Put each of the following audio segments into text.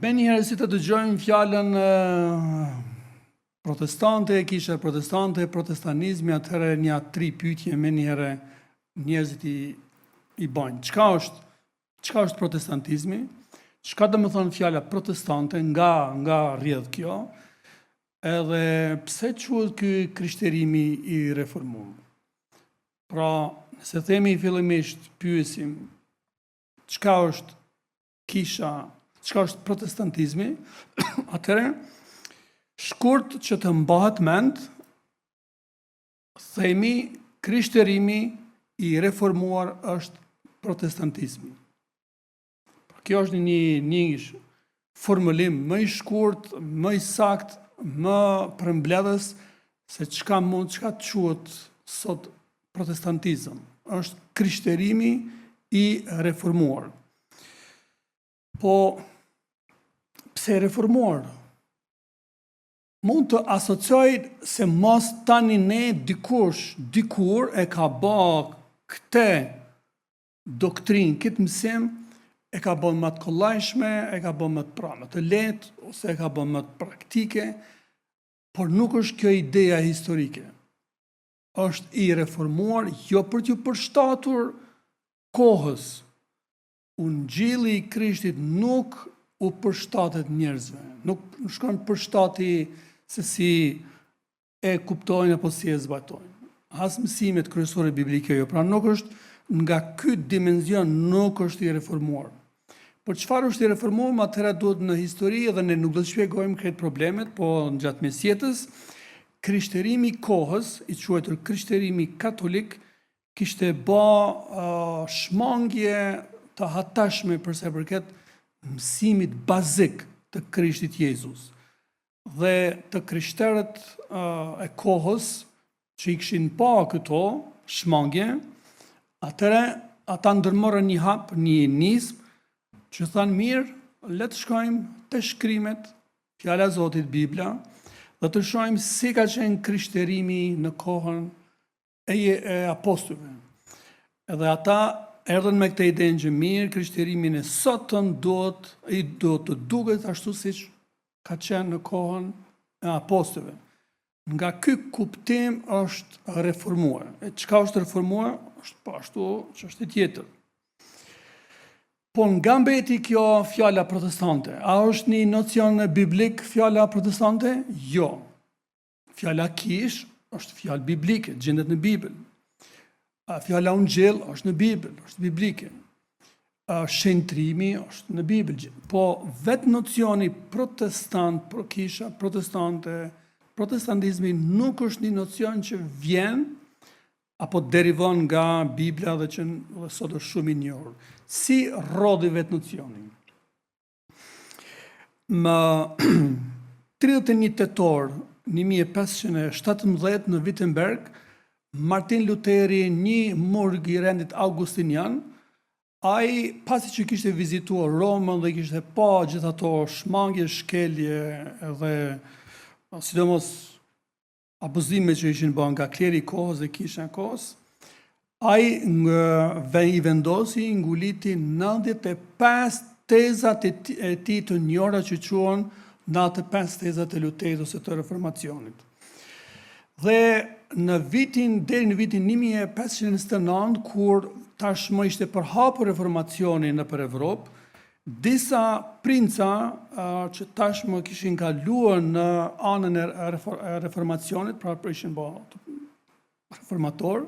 Ben njëherë si të dëgjojmë fjalën protestante, kisha protestante, protestanizmi, atëherë një 3 pyetje me njëherë njerëzit i bajnë. Çka është protestantizmi? Çka do të thonë fjala protestante, nga rrjedh kjo? Edhe pse quhet ky krishterimi i reformuar? Pra, nëse themi fillimisht pyesim çka është kisha, çka është protestantizmi, atëherë shkurt që të mbahet mend, themi krishterimi i reformuar është protestantizmi. Kjo është një formulim më i shkurt, më i sakt, më përmbledhës se çka të quhet sot protestantizëm. Është krishterimi i reformuar. Po, pse reformuar? Mund të asocioj se mos tani ne dikur e ka bë këtë doktrinë, këtë mësim, e ka bën më të kollajshme, e ka bën më të lehtë, ose e ka bën më të praktike, por nuk është kjo ideja historike. Është i reformuar jo për t'ju përshtatur kohës. Ungjilli i Krishtit nuk u përshtatet njerëzve, nuk shkon përshtati se si e kuptojnë apo si e zbatojnë. As mësimet kryesore biblike jo, pra nuk është nga ky dimension nuk është i reformuar. Por çfarë është i reformuar, atëherë duhet në histori dhe ne nuk do të shpjegojmë këtë problemet, po në gjatë mesjetës, krishterimi i kohës, i quajtur krishterimi katolik, kishte bë shmangje të hatashme përsa përket mësimit bazik të Krishtit Jezus. Dhe të krishterët e kohës që i kishin pa këto shmangje, atëre ata ndërmorën një hap, një nismë, që thanë mirë, le të shkojmë të shkrimet, fjala e Zotit, Bibla, dhe të shohim si ka qenë krishterimi në kohën e apostujve. Edhe ata erdhën me këtë idenë që mirë, krishterimin e sotëm do të duket ashtu siç ka qenë në kohën e apostujve. Nga ky kuptim është reformuar. E çka është reformuar? Është po ashtu çështje tjetër. Po nga mbeti kjo fjala protestante? A është një nocion biblik fjala protestante? Jo. Fjala kish është fjalë biblike, gjendet në Bibël. Fjala ungjell është në Bibël, është biblike. Shëntrimi është në Bibël. Po vetë nocioni protestant, kisha protestante, protestantizmi nuk është një nocion që vjen apo derivon nga Bibla dhe që sot është shumë i njohur. Si rodhi vetë nocioni? Më 31 tetor 1517 në Wittenberg, Martin Luteri, një murg i rendit augustinian, ai pasi që kishte vizituar Romën dhe kishte pa gjithë ato shmangje, shkelje dhe sidomos abuzime që ishin bërë nga kleri i kohës dhe kisha e kohës, ai i vendosi, nguliti 95 tezat e tij të njohura që quhen 95 tezat e Luterit ose të Reformacionit. Dhe deri në vitin 1529, kur tashmë ishte përhapur Reformacioni nëpër Evropë, disa princa që tashmë kishin kaluar në anën e Reformacionit, pra ishin reformator,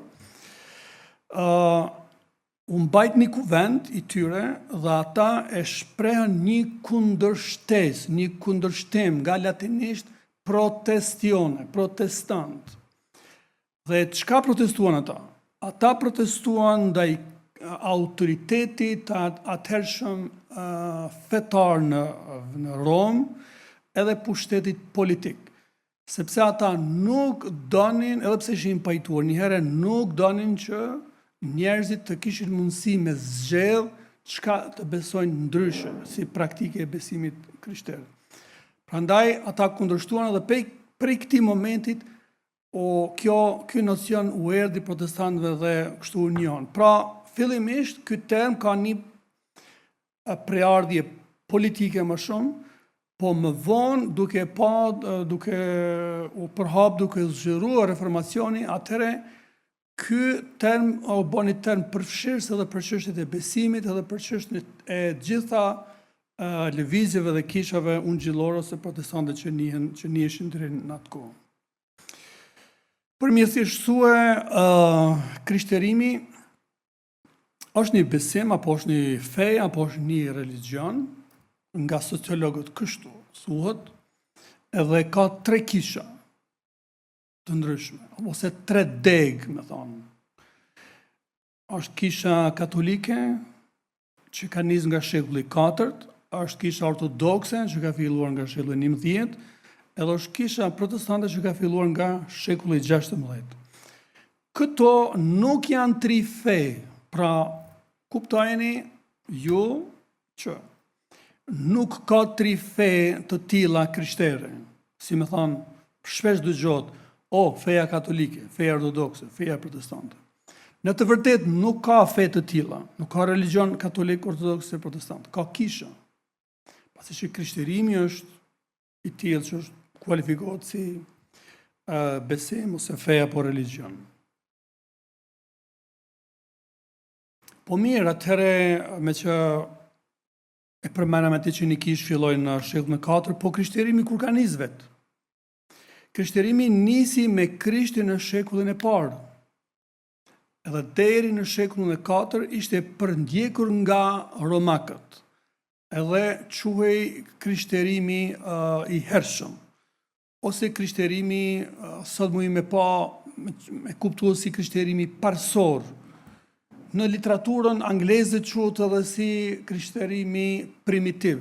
u mbajt një kuvent i tyre dhe ata e shprehën një kundërshtes, një kundërshtim nga latinisht protestione, protestant. Dhe çka protestuan ata? Ata protestuan ndaj autoritetit atëhershëm fetar në Rom edhe pushtetit politik. Sepse ata nuk donin, edhe pse ishin pajtuar njëherë, nuk donin që njerëzit të kishin mundësi me zgjedh çka të besojnë ndryshe, si praktike e besimit krishter. Prandaj ata kundërshtuan edhe prej këtij momentit ky nocion u erdhi protestantëve dhe kështu u njohën. Pra, fillimisht ky term ka një preardhje politike më shumë, po më vonë duke u përhap, duke zgjeruar reformacioni, atëre ky term o bën një term përfshirës edhe për çështjet e besimit, edhe për çështjet e gjitha lëvizjeve dhe kishave ungjillore ose protestante që niheshin deri në atë kohë. Për mje thjeshtësue, krishterimi është një besim, apo është një fe, apo është një religion, nga sociologët kështu thuhet, edhe ka 3 kisha të ndryshme, ose 3 degë, me thonë. Është kisha katolike, që ka nis nga shekulli 4, është kisha ortodokse, që ka filluar nga shekulli 11, edhe është kisha protestante që ka filluar nga shekulli 16. Këto nuk janë 3 fe, pra kuptojeni ju që nuk ka 3 fe të tilla krishtere. Si me thonë, shpesh dëgjohet, feja katolike, feja ortodokse, feja protestante. Në të vërtet nuk ka fe të tilla, nuk ka religion katolik, ortodoks e protestant, ka kisha. Pasi që krishterimi është i tillë që është kualifikohet si besim ose fe apo religion. Po mirë, atëherë me që e përmendëm atë që një kish filloi në shekullin e 4, po krishterimi kur ka nis vet? Krishterimi nisi me Krishtin në shekullin e parë. Edhe deri në shekullin e 4 ishte përndjekur nga romakët. Edhe quhej krishterimi i hershëm. Ose krishterimi, sot mujmë me kuptuar si krishterimi parsor. Në literaturën angleze quhet edhe si krishterimi primitiv.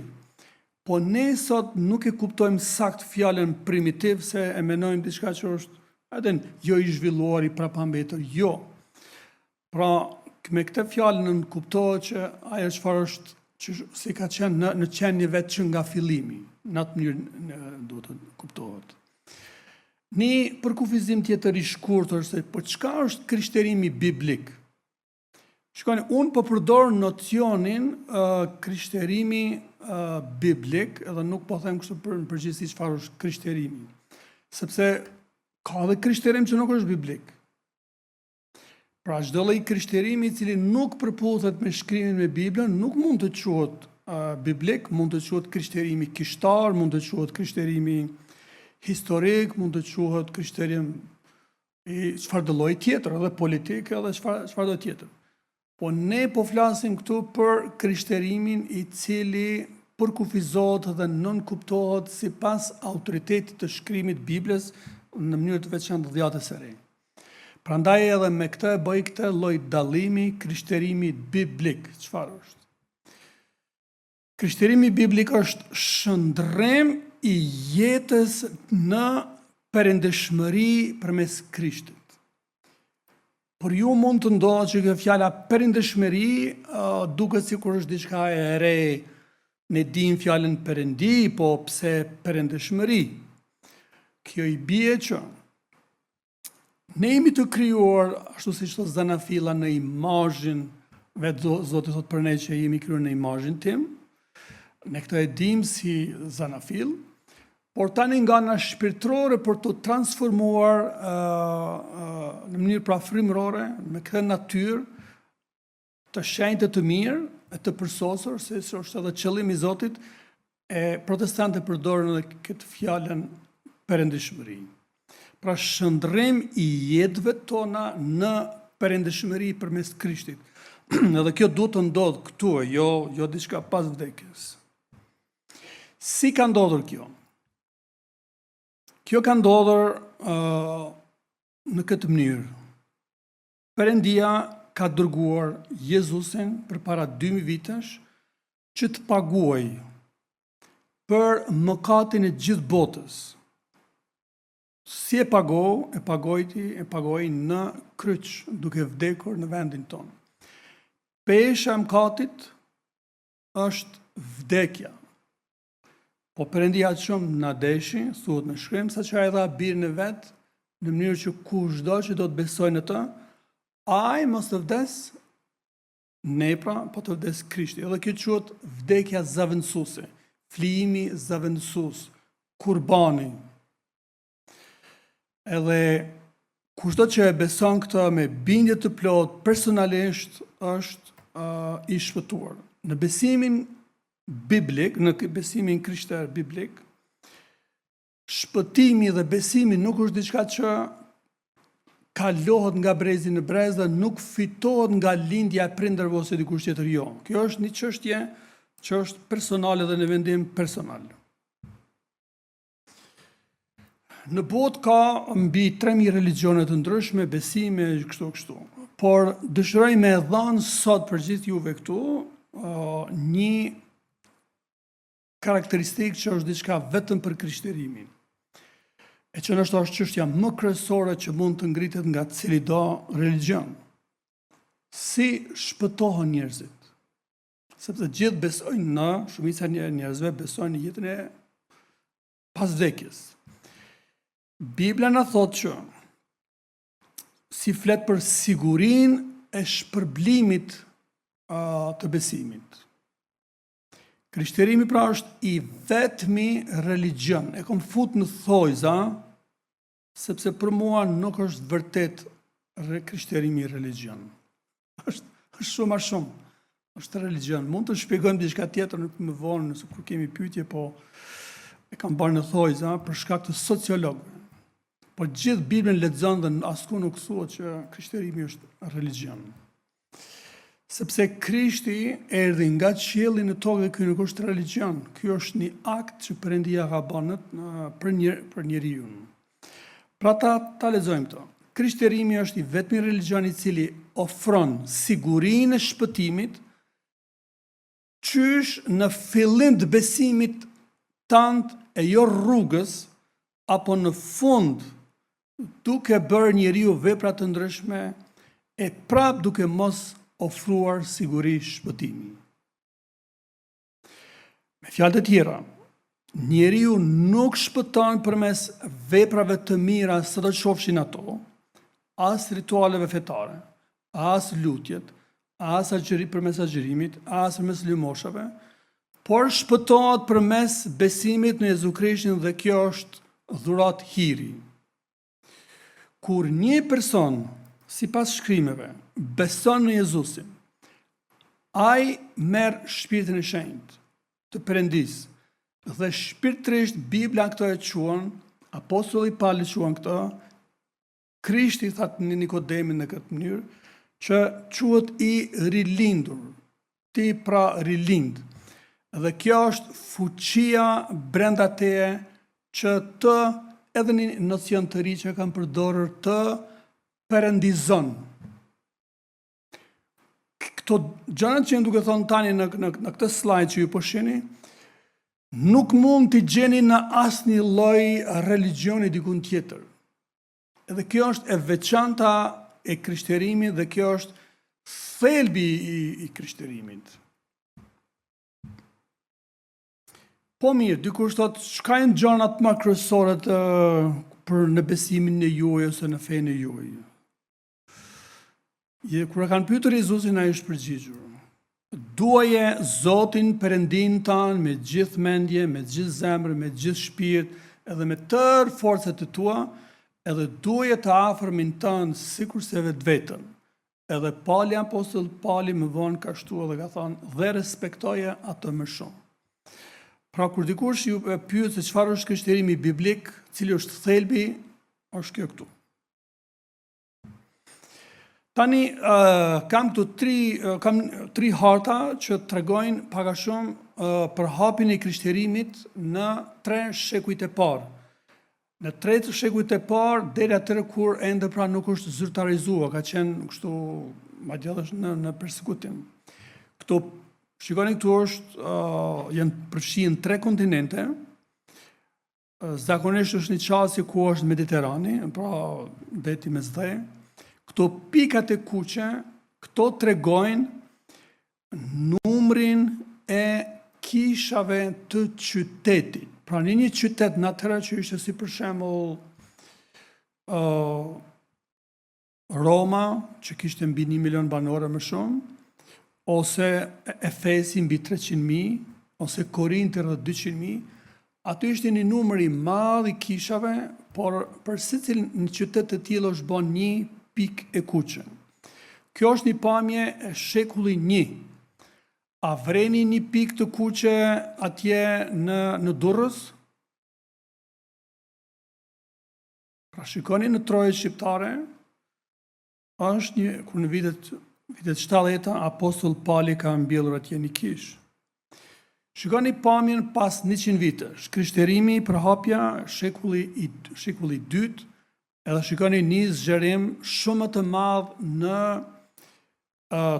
Po ne sot nuk e kuptojmë sakt fjalën primitiv, se e menojmë diçka që është jo i zhvilluar, i prapambetur, jo. Pra, me këtë fjalë nën kuptohet që ajo çfarë është që si ka qenë në qenie vetë që nga fillimi, në atë mënyrë duhet të kuptohet. Një përkufizim tjetër i shkurtër se po çka është krishterimi biblik? Shikoni, unë po përdor nocionin krishterimi biblik, edhe nuk po them kështu në përgjithësi çfarë është krishterimi, sepse ka edhe krishterim që nuk është biblik. Pra çdo lloj krishterimi i cili nuk përputhet me shkrimin me Biblën, nuk mund të quhet biblik, mund të quhet krishterimi kishtar, mund të quhet krishterimi historik, mund të quhet krishterim i çfarëdo lloji tjetër, edhe politik, edhe çfarëdo tjetër. Po ne po flasim këtu për krishterimin i cili përkufizohet dhe nënkuptohet sipas autoritetit të shkrimit Biblës në mënyrë të veçantë Dhjetës së Re. Prandaj edhe me këtë bëj këtë lloj dallimi krishterimi biblik. Çfarë është? Krishterimi biblik është shëndrem i jetës në perëndishmëri përmes Krishtit. Por ju mund të ndodhë që kjo fjala perëndishmëri duket sikur është diçka e re. Ne dim fjalën perëndi, po pse perëndishmëri? Kjo i bie që ne jemi të krijuar, ashtu siç thot Zanafilla, në imazhin vetë Zoti thot për ne që jemi krijuar në imazhin tim. Ne këtë e dim si Zanafill, por tani nga ana shpirtërore për të transformuar në mënyrë pra frymërore me këtë natyrë të shenjtë të mirë, e të përsosur, se është edhe qëllimi i Zotit, protestantët përdorin edhe këtë fjalën perëndishmëri. Pra shëndrim i jetëve tona në perëndishmëri përmes Krishtit. Edhe kjo duhet të ndodhë këtu, jo diçka pas vdekjes. Si ka ndodhur kjo? Kjo ka ndodhur në këtë mënyrë. Perëndia ka dërguar Jezusin përpara 2000 vitesh që të paguaj për mëkatin e gjithë botës. Si e pagoi në kryq, duke vdekur në vendin tonë. Pesha e mëkatit është vdekja. Po Perëndia shumë na deshi, thuhet në shkrim, sa që ai dha birin e vet, në mënyrë që kushdo që do të besojë në të, ai mos të vdes, Nepra, po të vdes Krishti. Edhe kjo quhet vdekja zavendësuese, flijimi zavendësues, kurbani. Edhe kushdo që e beson këtë me bindje të plot, personalisht është i shpëtuar. Në besimin biblik, në besimin krishter biblik, shpëtimi dhe besimi nuk është diçka që kalohet nga brezi në brez dhe nuk fitohet nga lindja e prindërve ose dikush tjetër jo. Kjo është një çështje që është personale dhe në vendim personal. Në botë ka mbi 3000 religione të ndryshme, besime, kështu. Por dëshiroj me dhënë sot për gjithë juve këtu një karakteristikë që është diçka vetëm për krishterimin. E që nështë është çështja më kryesore që mund të ngritet nga cilido religjion. Si shpëtohen njerëzit? Sepse gjithë besojnë në, shumica njerëzve besojnë në jetën e pas vdekjes. Bibla na thotë që si flet për sigurinë e shpërblimit të besimit. Krishterimi pra është i vetmi religion. E kom fut në thojza, sepse për mua nuk është vërtet krishterimi religion. është shumë a shumë. është religion. Mund të shpjegojmë diçka tjetër më vonë nëse kur kemi pyetje, po e kam bërë në thojza për shkak të sociologëve. Po gjithë Biblën lexon dhe asku nuk thuhet që krishterimi është religion. Sepse Krishti erdhi nga qielli në tokë dhe ky nuk është religion. Ky është një akt që Perëndia ka bërë për njeriu. Pra ta lexojmë këto. Krishterimi është i vetmi religion i cili ofron sigurinë e shpëtimit qysh në fillim të besimit tant e jo rrugës, apo në fund duke bërë njeriu vepra të ndryshme e prap duke mos ofruar siguri shpëtimi. Me fjalë të tjera, njeriu nuk shpëton përmes veprave të mira sa do qofshin ato, as ritualeve fetare, as lutjet, as përmes agjerimit, as përmes lëmoshave, por shpëtohet përmes besimit në Jezu Krishtin dhe kjo është dhurat hiri. Kur një person, sipas shkrimeve, beson në Jezusin, ai merr Shpirtin e Shenjtë të Perëndis dhe shpirtërisht Bibla këto e quhen, apostulli Pauli quhen këto, Krishti thatë në Nikodemin në këtë mënyrë, që quhet i rilindur, ti pra rilind. Dhe kjo është fuqia brenda teje që të edhe një nocion të ri që kam përdorur të perëndizon. Këto gjërat që duke thonë tani në këtë slide që ju po shihni, nuk mund t'i gjeni në asnjë lloj religioni dikun tjetër. Edhe kjo është e veçanta e krishterimit dhe kjo është thelbi i krishterimit. Po mirë, dikush thotë, çka janë gjërat më kryesore për në besimin e juaj ose në fenë e juaj? Kur e kanë pyetur Jezusin, ai është përgjigjur. Duaje Zotin Perëndin tan me gjithë mendje, me gjithë zemër, me gjithë shpirt, edhe me tërë forcat e tua, edhe duaje të afërmin tën sikur se vetveten. Edhe Pauli, apostull Pauli më vonë ka shtuar dhe ka thënë, dhe respektoje atë më shumë. Pra kur dikush ju pyet se çfarë është krishterimi biblik, cili është thelbi, është kjo këtu. Tani kam tri harta që tregojnë pak a shumë për hapjen e krishterimit në 3 shekujt e parë. Në 3 shekujt e parë deri atë kur ende pra nuk është zyrtarizuar, ka qenë kështu madje edhe në përsekutim. Këto shikoni këtu janë përfshirë 3 kontinente. Zakonisht është një qasje ku është Mediterani, pra deti Mesdhe. Këto pikat e kuqe, këto tregojnë numrin e kishave të qytetit. Pra një qytet në atëherë që ishte si për shembull Roma, që kishte mbi 1 milion banorë më shumë, ose Efesi mbi 300.000, ose Korinti rreth 200.000, aty ishte një numër i madh i kishave, por për secilin në qytet të tillë është bën një pikë e kuqe. Kjo është një pamje e shekulli 1. A vreni një pikë të kuqe atje në Durrës? Pra shikoni në Trojën shqiptare, është një, kur në vitet 70 apostoll Pali ka mbjellur atje një kishë. Shikoni pamjen pas 100 vitesh, krishterimi, përhapja, shekulli 2, edhe shikoni një zgjerim shumë të madh në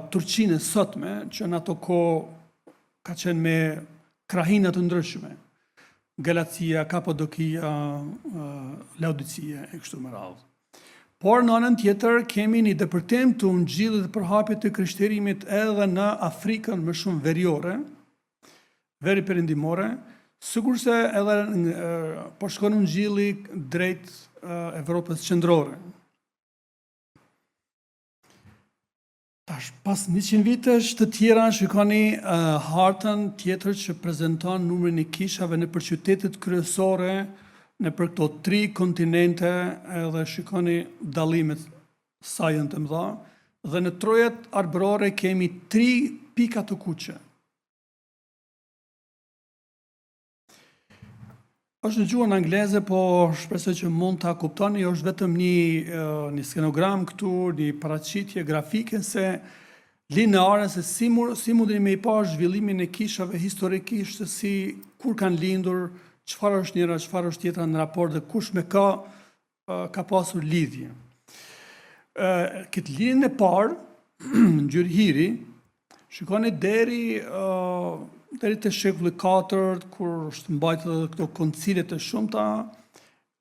Turqinë sotme, që në ato kohë ka qenë me krahina të ndryshme, Galacia, Kapadokia, Laodicia e kështu me radhë. Por në anën tjetër kemi një depërtim të ungjillit dhe përhapjet të krishterimit edhe në Afrikën më shumë veriore, veri perëndimore, sikurse edhe po shkon ungjilli drejt Evropës qendrore. Tash pas 100 vitesh të tjera shikoni hartën tjetër që prezanton numrin e kishave nëpër qytetet kryesore, nëpër këto 3 kontinente, edhe shikoni dallimet sa janë të mëdha, dhe në trojet arbërore kemi 3 pika të kuqe. Është në gjuhën angleze, po shpresoj që mund ta kuptoni, është vetëm një skenogram këtu, një paraqitje grafike se lineare se si mundeni me i pa zhvillimin e kishave historikisht, si kur kanë lindur, çfarë është njëra, çfarë është tjetra në raport dhe kush me ka pasur lidhje. Këtë linjën e parë, ngjyrë hiri, shikoni deri të shekulli 4, kur është mbajtur edhe këto koncile të shumta,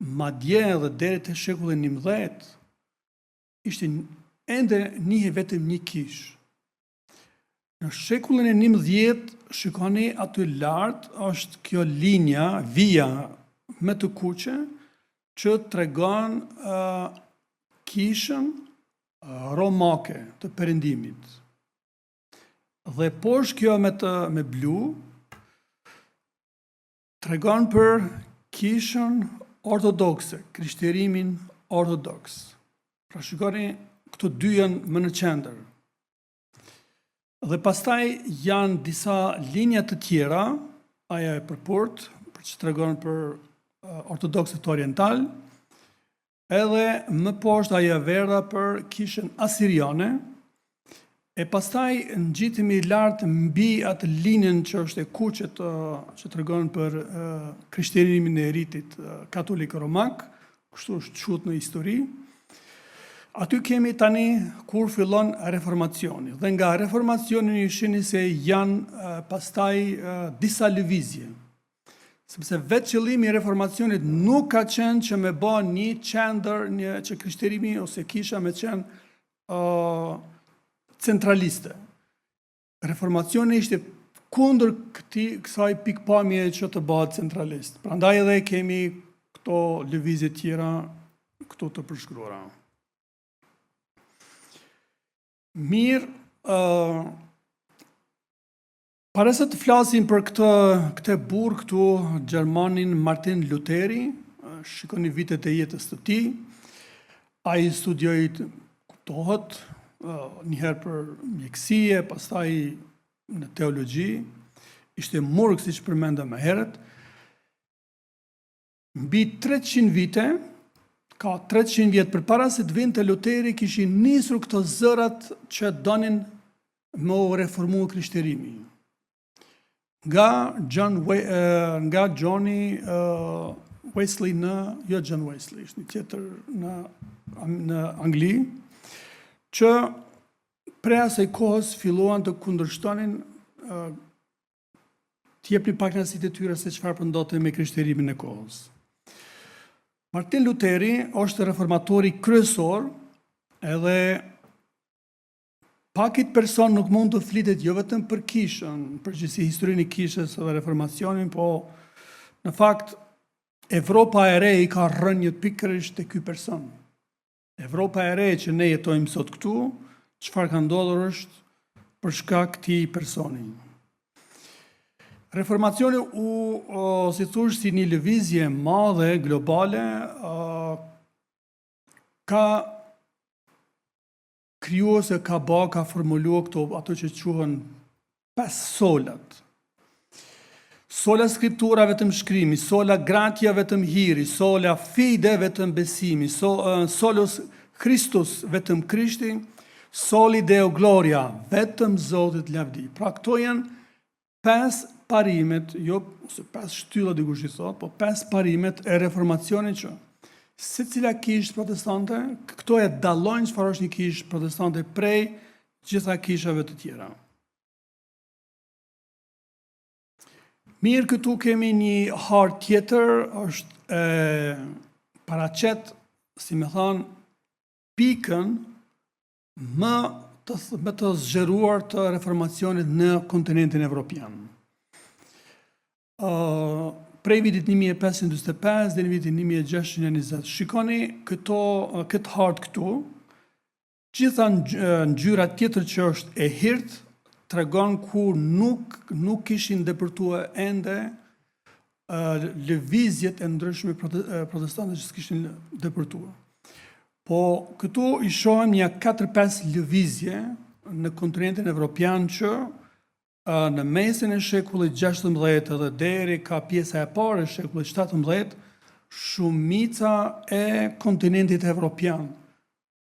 madje edhe deri të shekulli 11, ishte ende njihej vetëm një kishë. Në shekullin e 11, shikoni aty lart është kjo linja, vija me të kuqe, që tregon kishën romake të perëndimit. Dhe poshtë kjo me blu, tregon për kishën ortodokse, krishterimin ortodoks. Pra shikoni, këto dy janë më në qendër. Dhe pastaj janë disa linja të tjera, aja e përport, për që tregon për ortodokset oriental, edhe më poshtë aja verdha për kishën asiriane, e pastaj ngjitemi lart mbi atë linjën që është e kuqe që tregon për krishterimin e ritit katolik romak, kështu është quhet në histori. Aty kemi tani kur fillon reformacioni. Dhe nga reformacioni ju shihni se janë pastaj disa lëvizje. Sepse vetë qëllimi i reformacionit nuk ka qenë që me bë një qendër, që krishterimi ose kisha me qenë centraliste. Reformacioni ishte kundër kësaj pikpamje që të bëhet centralist. Prandaj edhe kemi këto lëvizje tjera këto të përshkruara. Mirë, para se të flasim për këtë burr këtu, Gjermanin Martin Luteri, shikoni vitet e jetës të tij, ai studioi, kuptohet, njëherë për mjekësie, pastaj në teologji, ishte murg siç përmenda më herët. Mbi 300 vite, ka 300 vjet përpara se të vinte Luteri, kishin nisur këto zërat që donin me u reformu krishterimi. Nga Johnny Wesley John Wesley, ishte një tjetër në Angli, që prej asaj kohës filluan të kundërshtonin, t'jepnin pak nësit e tyre se çfarë po ndodhte me krishterimin e kohës. Martin Luteri është reformatori kryesor, edhe pakit person nuk mund të flitet jo vetëm për kishën, përgjithësi historinë e kishës dhe reformacionin, po në fakt Evropa e re i ka rënjët pikërisht te ky person. Evropa e re që ne jetojmë sot këtu, çfarë ka ndodhur është për shkak këtij personi. Reformacioni si thush, si një lëvizje madhe, globale, ka krijuar ka formuluar ato që quhen 5 solat. Sola scriptura vetëm shkrimi, sola gratia vetëm hiri, sola fide vetëm besimi, solus Christus vetëm Krishti, soli Deo Gloria vetëm Zotit lavdi. Pra këto janë 5 parimet, jo ose 5 shtylla dikush i thot, po 5 parimet e reformacionit që secila kishë protestante, këto e dallojnë çfarë është një kishë protestante prej gjitha kishave të tjera. Mirë, këtu kemi një hartë tjetër, është paraqet, si me thanë, pikën më të zgjeruar të reformacionit në kontinentin evropian. Prej vitit 1545 dhe në vitin 1620. Shikoni këtë hartë këtu, gjitha ngjyra tjetër që është e hirtë, tregon ku nuk kishin depërtuar ende lëvizjet e ndryshme protestante që s'kishin depërtuar. Po këtu i shohim një 4-5 lëvizje në kontinentin evropian që në mesin e shekullit 16 dhe deri ka pjesa e parë e shekullit 17, shumica e kontinentit evropian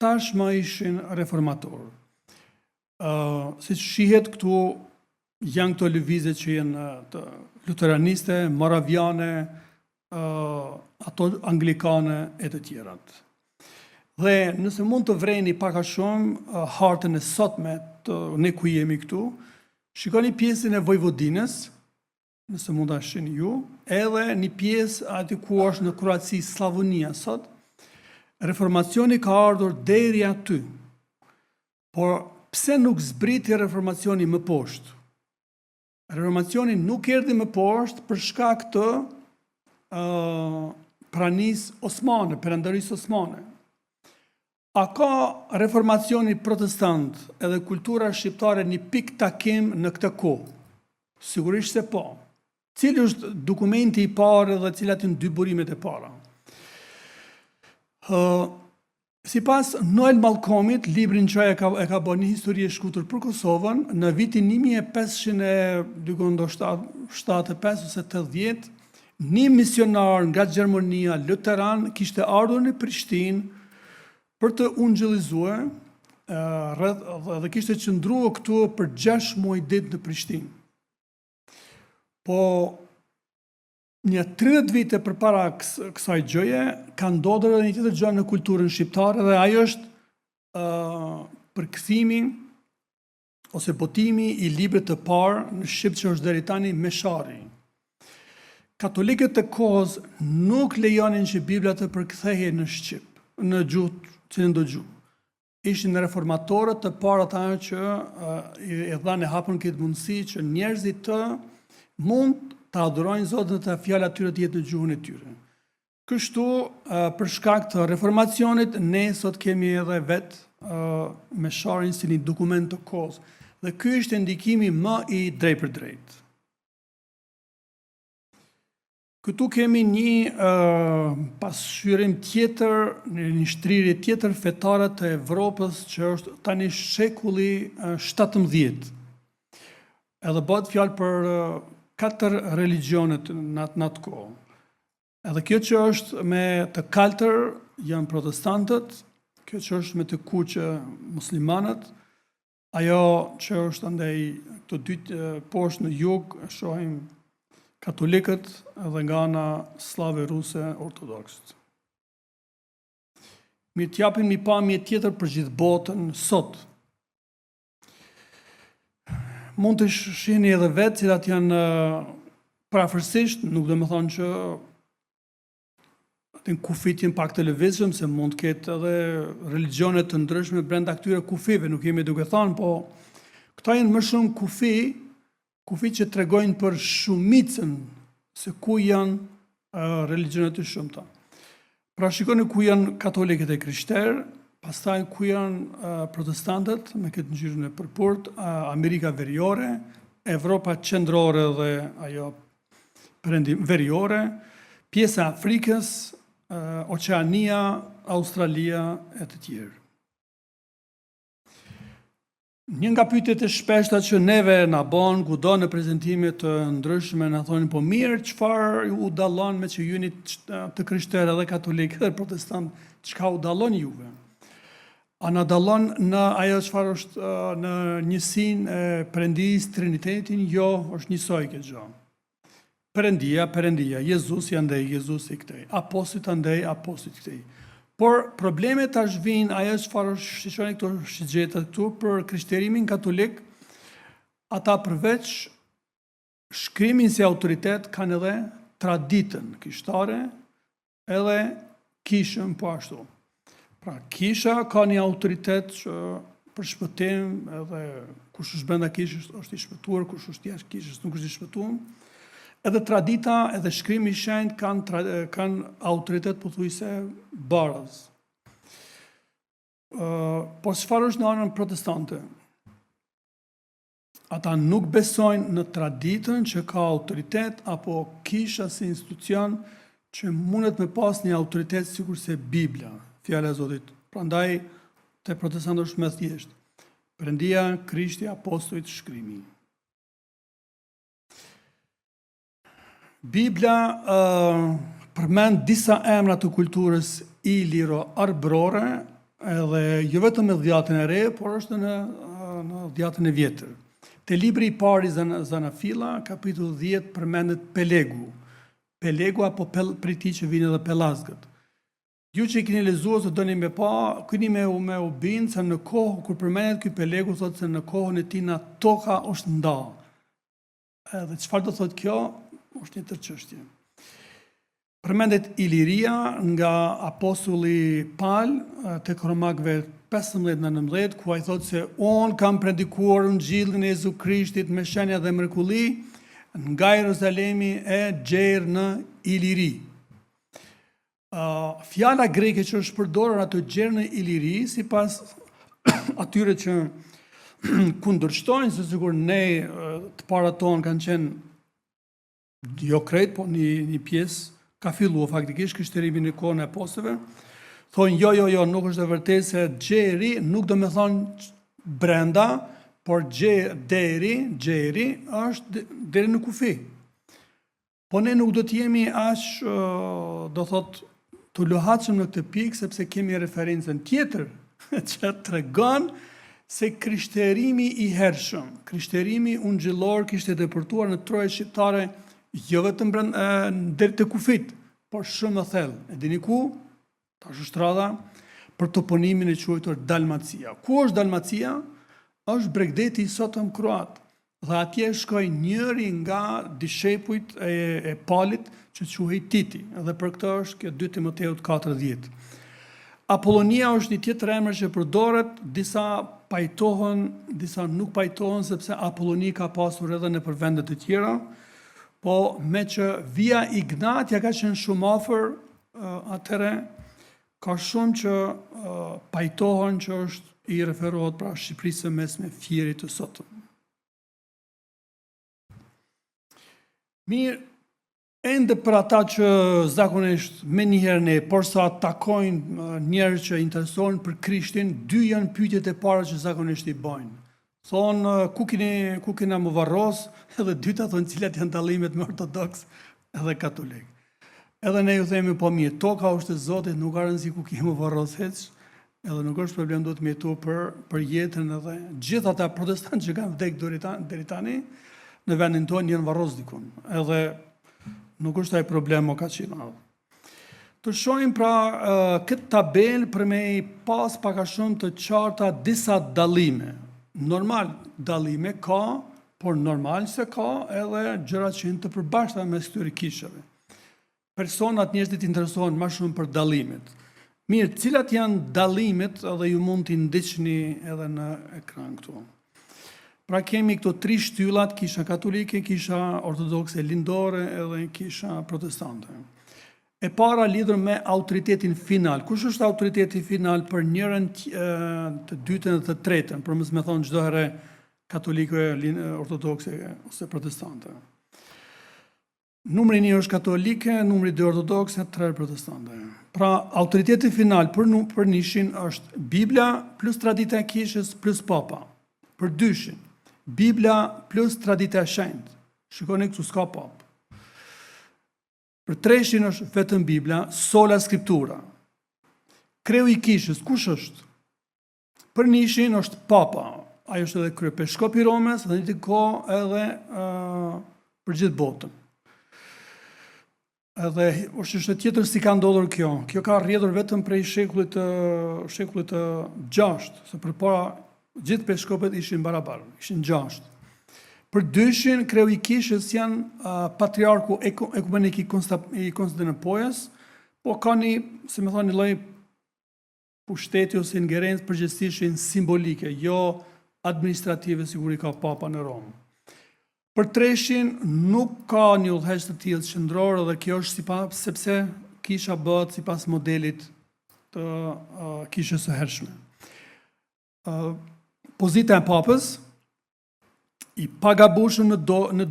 tashmë ishin reformatorë. Si që shihet këtu, janë këto lëvizje që janë luteraniste, moraviane, ato anglikane e të tjerat. Dhe nëse mund të vreni pak a shumë hartën e sotme të ne ku jemi këtu, shikoni pjesën e Vojvodinës, nëse mund të shihni ju, edhe një pjesë aty ku është në Kroaci, Slavonia sot. Reformacioni ka ardhur deri aty, por pse nuk zbriti reformacioni më poshtë? Reformacioni nuk erdhi më poshtë për shkak të pranisë osmane, perandorisë osmane. A ka reformacioni protestant edhe kultura shqiptare një pikë takim në këtë kohë? Sigurisht se po. Cili është dokumenti i parë dhe cilat janë dy burimet e para? Sipas Noel Malcolmit, librin që e ka bërë një histori e shkutur për Kosovën, në vitin 1575 ose 80, një misionar nga Gjermania, luteran, kishte ardhur në Prishtinë për të ungjillizuar dhe kishte qëndruar këtu për 6 muaj ditë në Prishtinë. Po një 30 vite përpara kësaj gjëje, ka ndodhur edhe një tjetër gjë në kulturën shqiptare dhe ajo është përkthimi ose botimi i librit të parë në shqip që është deri tani Meshari. Katolikët e kohës nuk lejonin që Bibla të përkthehej në shqip, në gjuhë cilën do gjuhë. Ishin reformatorët të parë ata që i dhanë hapën këtë mundësi që njerëzit të mund të adhurojnë Zotin dhe të fjalët tyre të jetë në gjuhën e tyre. Kështu, për shkak të reformacionit, ne sot kemi edhe vetë Mesharin si një dokument të kohës. Dhe ky është ndikimi më i drejt për drejt. Këtu kemi një pasqyrim tjetër, një shtrirje tjetër fetare të Evropës që është tani shekulli 17. Edhe bëhet fjalë për 4 religionet në atë kohë. Edhe kjo që është me të kaltër janë protestantët, kjo që është me të kuqe muslimanët, ajo që është andaj të dytë poshtë në jug, shohim katolikët edhe nga ana slave ruse ortodoksët. Mirë, t'japim një pamje tjetër për gjithë botën sot. Mund të shihni edhe vetë cilat janë parafërsisht, nuk do të thonë që atë kufit janë pak të lëvizshëm, se mund të ketë edhe religione të ndryshme brenda këtyre kufive, nuk jemi duke thënë, po këta janë më shumë kufi që tregojnë për shumicën se ku janë religionet të shumta. Pra shikoni ku janë katolikët e krishterë, pastaj ku janë protestantët me këtë ngjyrën e përpurt, Amerika Veriore, Evropa Qendrore dhe ajo veriore, pjesa e Afrikës, Oqeania, Australia e të tjerë. Një nga pyetjet e shpeshta që neve na bën kudo në prezantime të ndryshme na thonë po mirë, çfarë u dallon me që jeni të krishterë dhe katolikë dhe protestant, çka u dallon juve? A na dallon në ajo çfarë është në njësinë e Perëndisë, Trinitetin? Jo, është njësoj kjo gjë. Perëndia, Jezusi andej, Jezusi këtej, apostujt andej, apostujt këtej. Por problemet tash vijnë ajo çfarë shqyrtojnë këto shigjetë këtu për krishterimin katolik, ata përveç shkrimin si autoritet kanë edhe traditën kishtare edhe kishën po ashtu. Pra kisha ka një autoritet që për shpëtim edhe kush është brenda kishës është i shpëtuar, kush është jashtë kishës nuk është i shpëtuar. Edhe tradita, edhe shkrimi i shenjtë kanë autoritet pothuajse baraz. Po çfarë është në anën protestante? Ata nuk besojnë në traditën që ka autoritet apo kisha si institucion që mundet me pas një autoritet sikur se Biblia, fjala e Zotit. Prandaj te protestantët është më thjesht. Perëndia, Krishti, apostujt, shkrimi. Biblia përmend disa emra të kulturës iliro-arbrore, edhe jo vetëm në Dhjetën e Re, por është në Dhjetën e Vjetër. Te libri i parë i Zanafilla, kapitulli 10 përmendet Pelegu. Pelegu apo prej tij që vijnë edhe pelazgët. Ju që i keni lexuar se doni me pa, keni me u bind se në kohë kur përmendet ky Pelegu thotë se në kohën e tij toka është nda. Edhe çfarë do thotë kjo? Është një tërë çështje. Përmendet Iliria nga apostulli Paul tek Romakëve 15:19, ku ai thotë se unë kam predikuar ungjillin e Jezu Krishtit me shenja dhe mrekulli nga Jeruzalemi e gjerë në Iliri. Fjala greke që është përdorur atë gjerë në Iliri, sipas atyre që kundërshtojnë se sikur ne të parat tonë kanë qenë jo krejt, po një pjesë ka filluar faktikisht krishterimi në kohën e apostujve. Thonë jo, nuk është e vërtetë se gjeri nuk do me thonë brenda, por gjeri është deri në kufi. Po ne nuk do të jemi aq do thotë të lohatshëm në këtë pikë sepse kemi referencën tjetër që tregon se krishterimi i hershëm, krishterimi ungjillor kishte depërtuar në troje shqiptare jo vetëm deri te kufit, por shumë më thellë. E dini ku? Tash është radha për toponimin e quajtur Dalmacia. Ku është Dalmacia? Është Bregdeti i sotëm kroat. Dhe atje shkoi njëri nga dishepujt e Palit që quhej Titi. Edhe për këtë është kjo 2 Timoteut 4:10. Apollonia është një tjetër emër që përdoret, disa pajtohen, disa nuk pajtohen sepse Apollonia ka pasur edhe në vende të tjera. Po me që Via Ignatia ka qenë shumë afër atëre, ka shumë që pajtohen që është i referohet pra Shqipërisë së Mesme, Fierit të sotëm. Mirë, ende për ata që zakonisht me njëherë ne, por sa takojnë njerëz që interesohen për Krishtin, 2 janë pyetjet e para që zakonisht i bëjnë. Thonë, ku kena më varros, edhe dyta thonë cilat janë dallimet me ortodoks edhe katolik. Edhe ne ju themi po mirë, toka është e Zotit, nuk ka rëndësi ku kemi varros hiç, edhe nuk është problem do të mjetu për jetën edhe gjithë ata protestantë që kanë vdekur deri tani në vendin tonë janë varros dikun. Edhe nuk është ai problem o kaq i madh. Të shohim pra këtë tabel për me pas pak a shumë të qarta disa dallime. Normal dallime ka, por normal se ka edhe gjëra që janë të përbashkëta mes këtyre kishave. Personat njerëzit interesohen më shumë për dallimet. Mirë, cilat janë dallimet edhe ju mund t'i ndiqni edhe në ekran këtu. Pra kemi këto 3 shtyllat, kisha katolike, kisha ortodokse lindore edhe kisha protestante. E para lidhur me autoritetin final. Kush është autoriteti final për njërin, të dytën dhe të tretën, për mos më thonë çdo herë katolikë, ortodokse ose protestante. Numri 1 është katolike, numri 2 ortodokse, 3 protestante. Pra, autoriteti final për nishin është Biblia plus tradita e kishës plus papa. Për dyshin, Biblia plus tradita e shenjtë. Shikoni këtu s'ka papë. Për treshin është vetëm Biblia, sola Scriptura. Kreu i kishës, kush është? Për nishin është papa. Ajo është edhe kryepeshkopi i Romës, dhe në një kohë edhe për gjithë botën. Edhe është tjetër si ka ndodhur kjo. Kjo ka rrjedhur vetëm prej shekullit të 6, se përpara gjithë peshkopet ishin barabarë, ishin 6. Për dyshin, kreu i kishës janë patriarku ekumenik i Konstantinopolës, po ka një, se me thonë, një lloj pushteti ose ingerencë përgjithsisht simbolike, jo administrative, siguri ka papa në Romë. Për treshin, nuk ka një udhëheqës të tillë qendror, dhe kjo është sepse kisha bëhet sipas modelit të kishës së hershme. Pozita e papës i pagabushëm në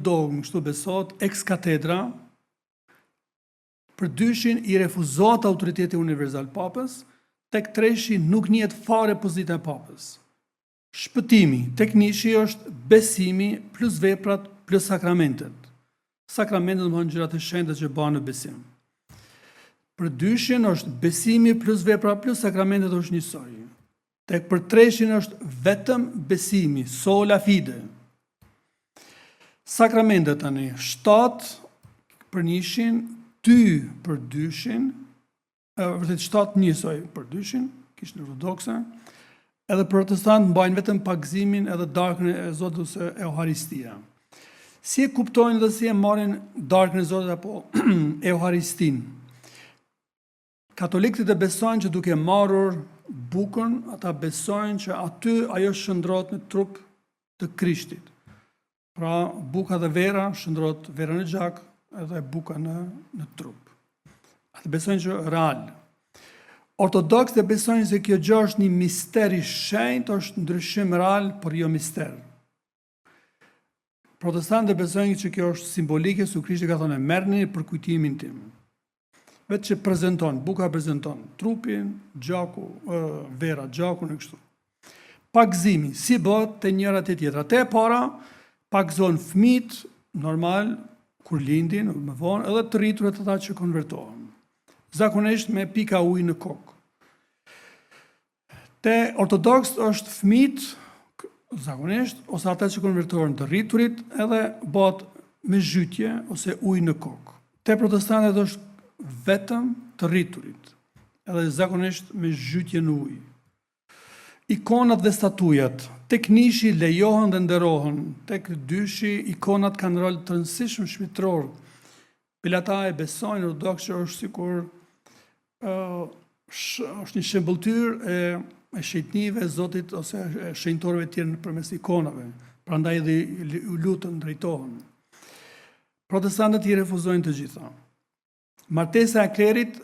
dogmë, kështu besohet, ex cathedra, për dyshin i refuzohet autoriteti universal papës, tek treshi nuk njihet fare pozita e papës. Shpëtimi, tek nishi është besimi plus veprat plus sakramentet. Sakramentet do të thonë gjërat e shenjta që bëhen në besim. Për dyshin është besimi plus vepra plus sakramentet është njësoj. Tek për treshin është vetëm besimi, sola fide. Sakramentet tani, 7 për nishin, 2 për dyshin, vërtet 7 njësoj për dyshin, kishën ortodokse, edhe protestant mbajnë vetëm pagëzimin edhe darkën e Zotit ose Euharistia. Si e kuptojnë dhe si e marrin darkën e Zotit apo Euharistin? Katolikët e besojnë që duke marrur bukën, ata besojnë që aty ajo shndrohet në trup të Krishtit. Pra, buka dhe vera shndrohet vera në gjak edhe buka në trup. Ata besojnë që real. Ortodoksët besojnë se kjo gjë është një mister i shenjtë, është ndryshim real, por jo mister. Protestantët besojnë që kjo është simbolike, su Krishti ka thonë merrni për kujtimin tim. Vetë që prezanton, buka prezanton trupin, gjaku, vera, gjakun e kështu. Pagëzimi, si bëhet te njëra te tjetra. Te para pagëzon fëmijët normal kur lindin, më vonë, edhe të rriturit ata që konvertohen. Zakonisht me pika ujë në kokë. Te ortodoksët është fëmijët, zakonisht, ose ata që konvertohen të rriturit, edhe bëhet me zhytje ose ujë në kokë. Te protestantët është vetëm të rriturit, edhe zakonisht me zhytje në ujë. Ikonat dhe statujat, tek nishi lejohen dhe nderohen, tek dyshi ikonat kanë rol të rëndësishëm shpirtëror. Ata e besojnë ortodoksë që është sikur është një shembulltyr e shejtnive, Zotit ose e shenjtorëve të tjerë përmes ikonave. Prandaj dhe u lutën, drejtohen. Protestantët i refuzojnë të gjitha. Martesa e klerit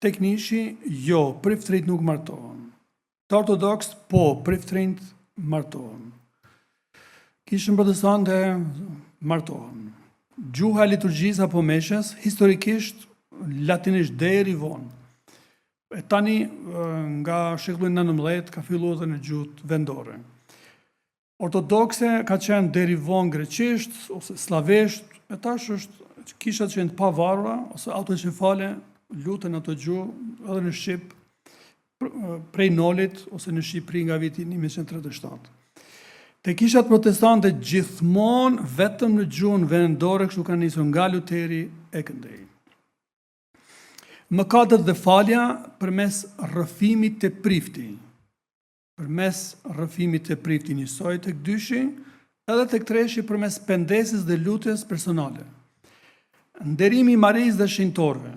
tek nishi jo, priftërit nuk martohen. Të ortodoksët po, priftërit martohen. Kishën protestante martohen. Gjuha e liturgjisë apo meshës, historikisht latinisht deri vonë. E tani nga shekulli 19 ka filluar edhe në gjuhët vendore. Ortodokse ka qenë deri vonë greqisht ose slavesht, e tash është kishat që janë të pavarura ose autokefale luten ato gjuhë edhe në shqip prej nolit ose në Shqipëri nga viti 1937. Te kishat protestante gjithmonë vetëm në gjuhën vendore, kështu kanë nisur nga Luteri e këndej. Mëkatet dhe falja përmes rrëfimit të prifti. Përmes rrëfimit të prifti njësoj tek dyshi, edhe tek treshi përmes pendesis dhe lutjes personale. Nderimi i Marisë dhe shenjtorëve.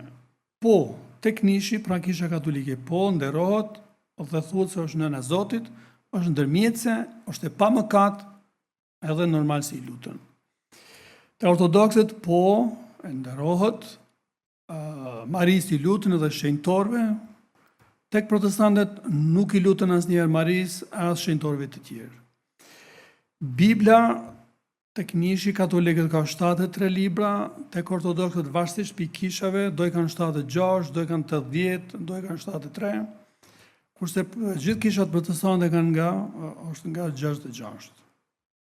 Po, tek nishi, pra kisha katolike, po, nderohet, dhe thuhet se është nëna e Zotit, është ndërmjetëse, është e pa mëkat, edhe normal si i lutën. Te ortodoksët, po, nderohet, Marisë i lutën edhe shenjtorëve, tek protestantet nuk i lutën asnjëherë Marisë as shenjtorëve të tjerë. Bibla tek njëshi katolikët ka 73 libra, tek ortodoksët varësisht pi kishave, do i kanë 76, do i kanë 80, do i kanë 73, kurse gjithë kishat protestante kanë është nga 66.